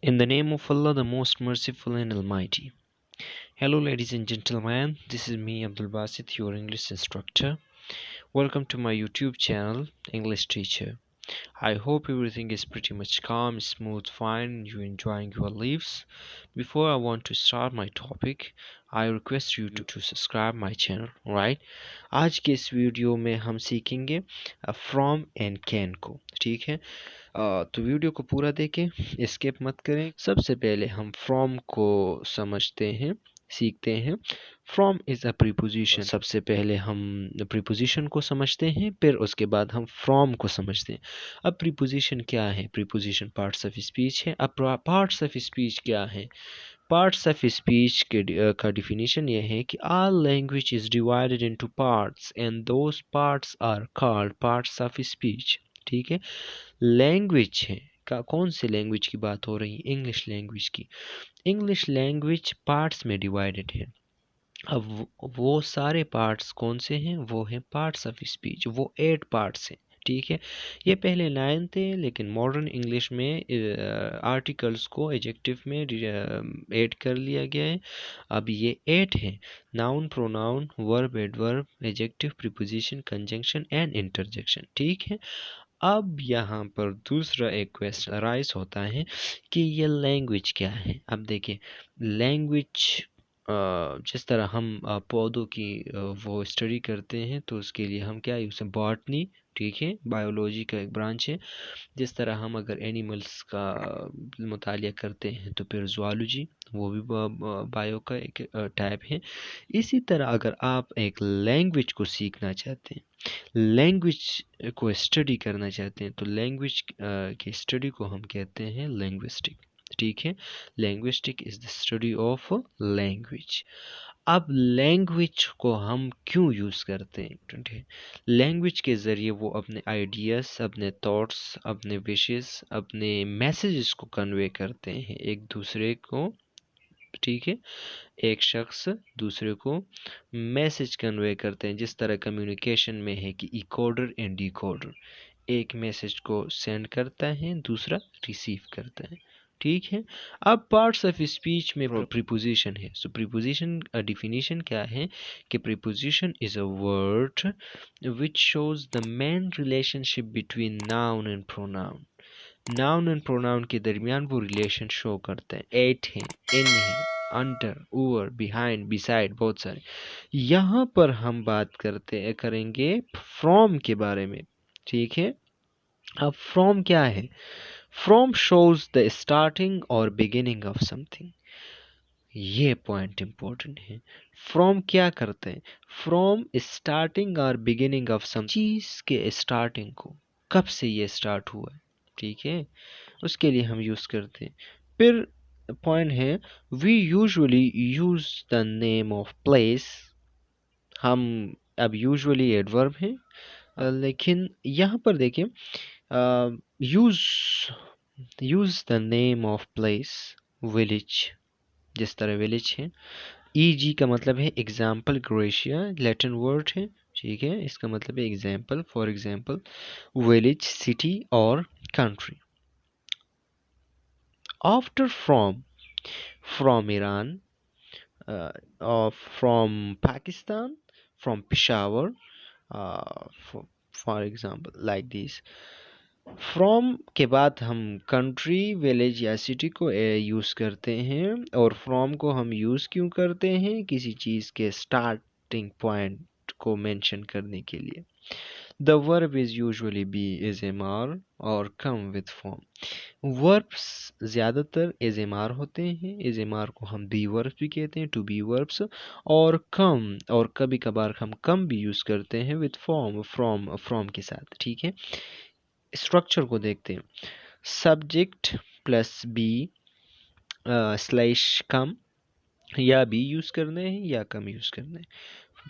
In the name of Allah, the most merciful and almighty. Hello ladies and gentlemen, this is me Abdul Basit, your English instructor. Welcome to my YouTube channel, English Teacher. I hope everything is pretty much calm, smooth, fine, you enjoying your lives. Before I want to start my topic, I request you to subscribe my channel, right? आज के इस video में हम सीखेंगे from and can को, ठीक है? तो वीडियो को पूरा देखें, स्किप मत करें। सबसे पहले हम फ्रॉम को समझते हैं, सीखते हैं। From is a preposition. सबसे पहले हम प्रीपोजिशन को समझते हैं, फिर उसके बाद हम फ्रॉम को समझते हैं। अब प्रीपोजिशन क्या है? प्रीपोजिशन पार्ट्स ऑफ स्पीच है। अब पार्ट्स ऑफ स्पीच क्या है? पार्ट्स ऑफ स्पीच का डिफिनीशन ये है कि all language is divided into parts and those parts are called parts of speech. ठीक है, लैंग्वेज है का कौन से लैंग्वेज की बात हो रही है? इंग्लिश लैंग्वेज की। इंग्लिश लैंग्वेज पार्ट्स में डिवाइडेड है। अब वो सारे पार्ट्स कौन से हैं? वो हैं पार्ट्स ऑफ स्पीच। वो 8 पार्ट्स हैं, ठीक है। ये पहले 9 थे, लेकिन मॉडर्न इंग्लिश में आर्टिकल्स को एडजेक्टिव में ऐड कर लिया गया है। अब ये 8 हैं: noun, pronoun, verb, adverb, adjective, preposition, conjunction and interjection, ठीक है। अब यहाँ पर दूसरा एक क्वेश्चन राइज होता है कि ये लैंग्वेज क्या है। अब देखिए, लैंग्वेज जिस तरह हम पौधों की वो स्टडी करते हैं, तो उसके लिए हम क्या यूज़ हैं? बॉटनी, ठीक है, बायोलॉजी का एक ब्रांच है। जिस तरह हम अगर एनिमल्स का मुतालिया करते हैं तो फिर ज़ूलॉजी, वो भी बायो का एक टाइप है। इसी तरह अगर आप एक लैंग्वेज को सीखना चाहते हैं, लैंग्वेज को स्टडी करना चाहते हैं, तो लैंग्वेज की स्टडी को हम कहते हैं लैंग्विस्टिक, ठीक है। Linguistic is the study of language. अब लैंग्वेज को हम क्यों यूज़ करते हैं? ठीक है, लैंग्वेज के ज़रिए वो अपने आइडियाज़, अपने थॉट्स, अपने विशेस, अपने मैसेजेस को कन्वे करते हैं एक दूसरे को, ठीक है। एक शख्स दूसरे को मैसेज कन्वे करते हैं। जिस तरह कम्युनिकेशन में है कि इकोडर एंड डिकोडर, एक मैसेज को सेंड करता है, दूसरा रिसीव करता है, ठीक है। अब पार्ट्स ऑफ स्पीच में प्रीपोजिशन है। सो प्रीपोजिशन डिफिनीशन क्या है कि preposition is a word which shows the main relationship between noun and pronoun. Noun and pronoun के दरमियान वो रिलेशन शो करते हैं। एट है, इन है, अंडर, ओवर, बिहाइंड, बिसाइड, बहुत सारे। यहाँ पर हम बात करेंगे फ्रॉम के बारे में, ठीक है। अब फ्रॉम क्या है? फ्रॉम शोज द स्टार्टिंग और बिगिनिंग ऑफ समथिंग। ये पॉइंट इंपॉर्टेंट है। फ्रॉम क्या करते हैं? फ्रॉम स्टार्टिंग और बिगिनिंग ऑफ सम चीज के स्टार्टिंग को, कब से ये स्टार्ट हुआ है, ठीक है, उसके लिए हम यूज करते हैं। फिर पॉइंट है, we usually use the name of place. हम अब यूजुअली एडवर्ब है, लेकिन यहाँ पर देखिए, use the name of place, village, जिस तरह विलेज है। ईजी का मतलब है एग्जाम्पल, ग्रेशिया लैटिन वर्ड है, ठीक है, इसका मतलब है example. For example, village, city और country. After from Iran, from Pakistan, from Peshawar, for example like this. From के बाद हम कंट्री, विलेज या सिटी को यूज़ करते हैं। और फ्रॉम को हम यूज़ क्यों करते हैं? किसी चीज़ के स्टार्टिंग पॉइंट को मेंशन करने के लिए। The verb is usually be, is am are और कम विद फॉर्म। वर्ब्स ज़्यादातर इज एम आर होते हैं। इज एम आर को हम बी वर्ब्स भी कहते हैं, टू बी वर्ब्स। और कम, और कभी कभार हम कम भी यूज़ करते हैं विद फॉर्म, फ्रॉम के साथ, ठीक है। स्ट्रक्चर को देखते हैं। सब्जेक्ट प्लस बी स्लैश कम, या बी यूज़ करने हैं या कम यूज़ करने हैं।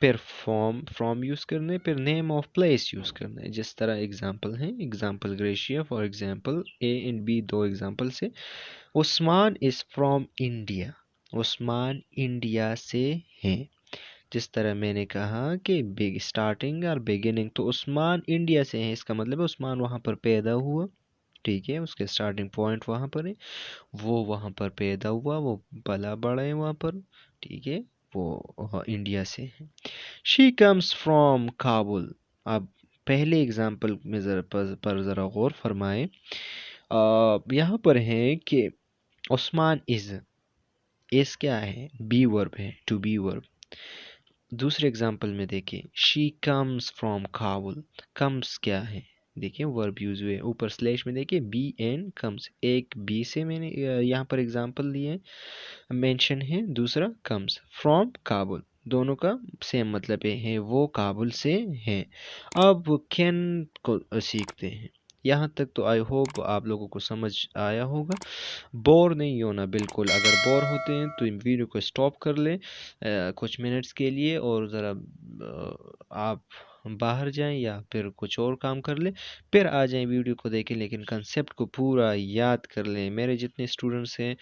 फिर फ्रॉम यूज़ करने, फिर नेम ऑफ प्लेस यूज़ करना है। जिस तरह एग्जांपल है, एग्जांपल ग्रेशिया, for example A and B, दो एग्जांपल से। Usman is from India, Usman India से है। जिस तरह मैंने कहा कि बिग स्टार्टिंग और बिगिनिंग, तो उस्मान इंडिया से है, इसका मतलब है उस्मान वहाँ पर पैदा हुआ, ٹھیک ہے، اس کے اسٹارٹنگ پوائنٹ وہاں پر ہے، وہ وہاں پر پیدا ہوا، وہ پلا بڑا ہے وہاں پر، ٹھیک ہے، وہ انڈیا سے ہے۔ She comes from Kabul. اب پہلے اگزامپل میں پر ذرا غور فرمائیں، یہاں پر ہے کہ عثمان از کیا ہے؟ بی ورب ہے، ٹو بی ورب۔ دوسرے اگزامپل میں دیکھیں، she comes from Kabul, comes کیا ہے؟ دیکھیں ورب یوز ہوئے، اوپر سلیش میں دیکھیں بی اینڈ کمز، ایک بی سے میں نے یہاں پر اگزامپل لیے مینشن ہے، دوسرا کمز فرام کابل، دونوں کا سیم مطلب ہے، وہ کابل سے ہیں۔ اب کین کو سیکھتے ہیں، یہاں تک تو آئی ہوپ آپ لوگوں کو سمجھ آیا ہوگا۔ بور نہیں ہونا بالکل، اگر بور ہوتے ہیں تو ویڈیو کو سٹاپ کر لیں کچھ منٹس کے لیے، اور ذرا آپ باہر جائیں یا پھر کچھ اور کام کر لیں، پھر آ جائیں ویڈیو کو دیکھیں، لیکن کنسیپٹ کو پورا یاد کر لیں۔ میرے جتنے اسٹوڈنٹس ہیں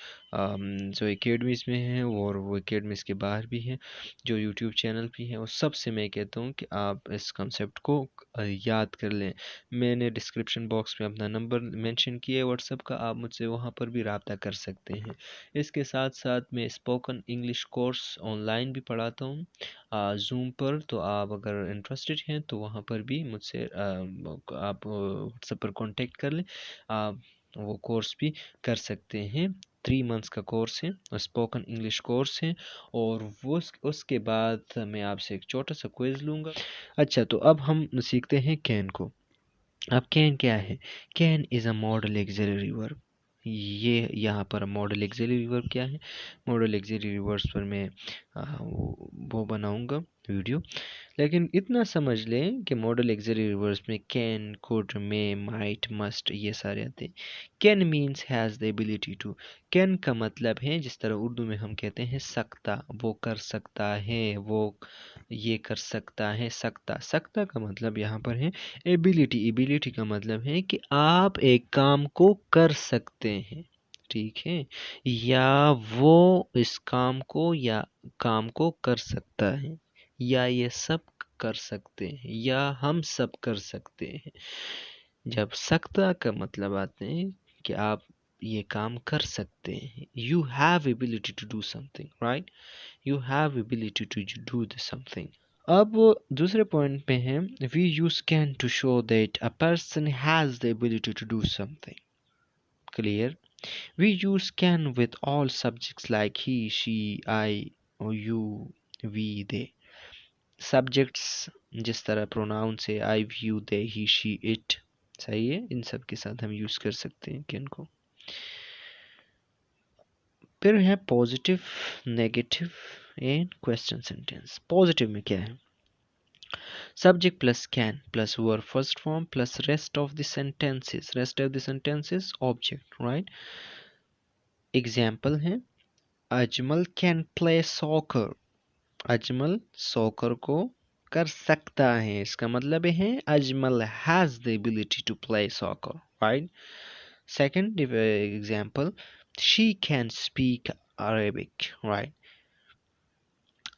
جو اکیڈمیز میں ہیں اور وہ اکیڈمیز کے باہر بھی ہیں، جو یوٹیوب چینل بھی ہیں، وہ سب سے میں کہتا ہوں کہ آپ اس کنسیپٹ کو یاد کر لیں۔ میں نے ڈسکرپشن باکس میں اپنا نمبر مینشن کیا ہے واٹس ایپ کا، آپ مجھ سے وہاں پر بھی رابطہ کر سکتے ہیں۔ اس کے ساتھ ساتھ میں spoken English course on line بھی پڑھاتا ہوں زوم پر، تو آپ اگر انٹرسٹڈ ہیں تو وہاں پر بھی مجھ سے آپ واٹس ایپ پر کانٹیکٹ کر لیں، آپ وہ کورس بھی کر سکتے ہیں۔ 3 منتھس کا کورس ہے، اسپوکن انگلش کورس ہے، اور اس کے بعد میں آپ سے ایک چھوٹا سا کوئز لوں گا۔ اچھا، تو اب ہم سیکھتے ہیں کین کو۔ اب کین کیا ہے؟ کین از اے ماڈل ایگزیلری ورب۔ یہ یہاں پر ماڈل ایگزیلری ورب کیا ہے؟ ماڈل ایگزیلری وربس پر میں وہ بناؤں گا ویڈیو، لیکن اتنا سمجھ لیں کہ ماڈل ایگزیلری وربس میں can, could, may, might, must, یہ سارے آتے ہیں۔ Can means has the ability to. Can کا مطلب ہے جس طرح اردو میں ہم کہتے ہیں سکتا، وہ کر سکتا ہے، وہ یہ کر سکتا ہے، سکتا کا مطلب یہاں پر ہے ایبلٹی کا مطلب ہے کہ آپ ایک کام کو کر سکتے ہیں، ٹھیک ہے، یا وہ اس کام کو کر سکتا ہے، یا یہ سب کر سکتے ہیں، یا ہم سب کر سکتے ہیں۔ جب سکتا کا مطلب آتے ہیں کہ آپ یہ کام کر سکتے ہیں، you have ability to do something, right? You have ability to do something. اب دوسرے پوائنٹ پہ ہیں we use can to show that a person has the ability to do something. Clear? We use can with all subjects like he, she, I, or you, we, they. Subjects جس طرح pronouns سے I, you, they, he, she, it، صحیح ہے، ان سب کے ساتھ ہم use کر سکتے ہیں کین کو۔ پھر ہے positive, negative and question sentence. Positive میں کیا ہے؟ Subject plus can plus verb first form plus rest of the sentences object, right? Example ہے Ajmal can play soccer. Ajmal soccer کو کر سکتا ہے، اس کا مطلب ہے Ajmal has the ability to play soccer, right? Second example, she can speak Arabic, right?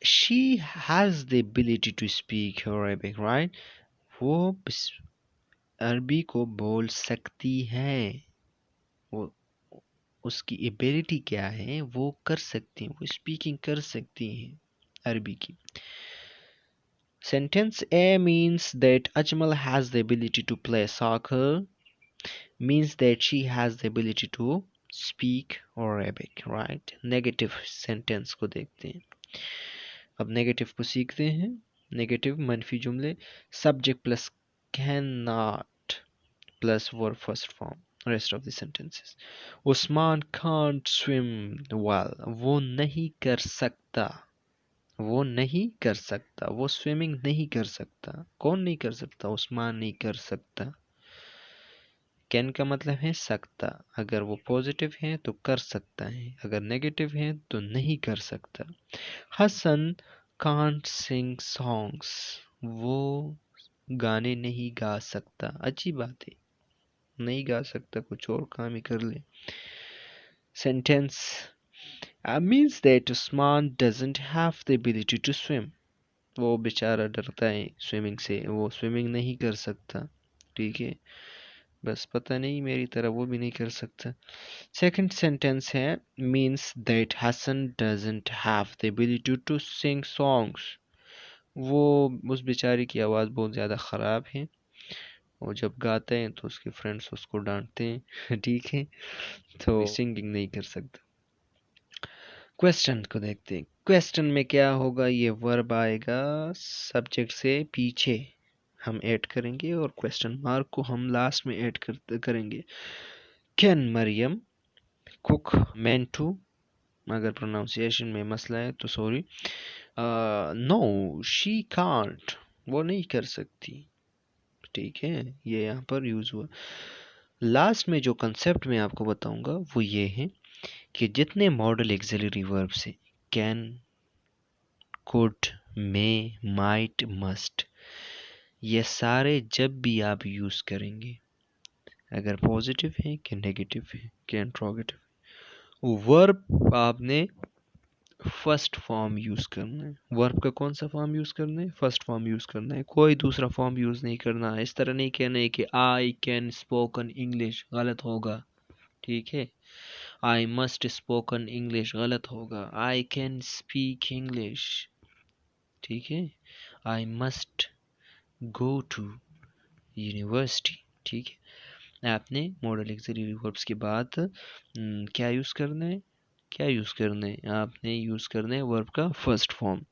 She has the ability to speak Arabic, right? وہ عربی کو بول سکتی ہے، وہ اس کی ایبلٹی کیا ہے؟ وہ کر سکتی ہیں، وہ اسپیکنگ کر سکتی ہیں عربی کی۔ Sentence A means that Ajmal has the ability to play soccer, means that she has the ability to speak Arabic, right? Negative sentence کو دیکھتے ہیں۔ اب negative کو سیکھتے ہیں۔ Negative منفی جملے، subject plus cannot plus verb first form. Rest of the sentences. Usman can't swim well. وہ نہیں کر سکتا، وہ نہیں کر سکتا، وہ سوئمنگ نہیں کر سکتا۔ کون نہیں کر سکتا؟ عثمان نہیں کر سکتا۔ کین کا مطلب ہے سکتا، اگر وہ پازیٹیو ہے تو کر سکتا ہے، اگر نیگیٹو ہے تو نہیں کر سکتا۔ حسن کانٹ سنگ سانگس، وہ گانے نہیں گا سکتا۔ اچھی بات ہے، نہیں گا سکتا، کچھ اور کام ہی کر لے۔ Sentence means that Usman doesn't have the ability to swim. وہ بیچارہ ڈرتا ہے سوئمنگ سے، وہ سوئمنگ نہیں کر سکتا، ٹھیک ہے۔ बस पता नहीं मेरी तरह वो भी नहीं कर सकता। सेकंड सेंटेंस है means that Hassan doesn't have the ability to sing songs। वो उस बेचारे की आवाज़ बहुत ज़्यादा ख़राब है, वो जब गाते हैं तो उसके फ्रेंड्स उसको डांटते हैं ठीक है, तो सिंगिंग नहीं कर सकता। क्वेश्चन को देखते हैं, क्वेश्चन में क्या होगा, ये वर्ब आएगा सब्जेक्ट से पीछे हम ऐड करेंगे और क्वेश्चन मार्क को हम लास्ट में ऐड करेंगे। कैन मरियम कुक मेंटू, अगर प्रोनाउंसिएशन में मसला है तो सॉरी। नो शी कांट, वो नहीं कर सकती, ठीक है, ये यहाँ पर यूज़ हुआ। लास्ट में जो कंसेप्ट मैं आपको बताऊंगा वो ये है कि जितने मॉडल एक्सिलरी वर्ब से can, could, may, might, must, ये सारे जब भी आप यूज़ करेंगे, अगर पॉजिटिव है कि नेगेटिव है कि इंट्रोगेटिव, वर्ब आपने फर्स्ट फॉर्म यूज़ करना है। वर्ब का कौन सा फॉर्म यूज़ करना है? फर्स्ट फॉर्म यूज़ करना है, कोई दूसरा फॉर्म यूज़ नहीं करना है। इस तरह नहीं कहना है कि आई कैन स्पोकन इंग्लिश, गलत होगा, ठीक है। आई मस्ट स्पोकन इंग्लिश, गलत होगा। आई कैन स्पीक इंग्लिश, ठीक है। I must go to university, ठीक है। आपने मॉडल एक्सिलरी वर्ब्स के बाद क्या यूज़ करना है, क्या यूज़ करना है, आपने यूज़ करना है वर्ब का फर्स्ट फॉर्म।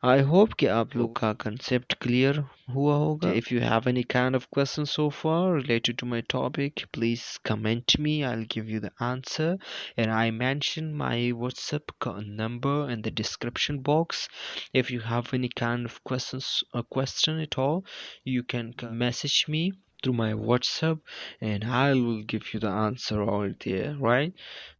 आई होप कि आप लोग का कंसेप्ट क्लियर हुआ होगा। If you have any kind of question so far related to my topic, please comment me, I will give you the answer, and I mention my WhatsApp number in the description box. If you have any kind of question at all, you can message me through my WhatsApp and I will give you the answer over there, right?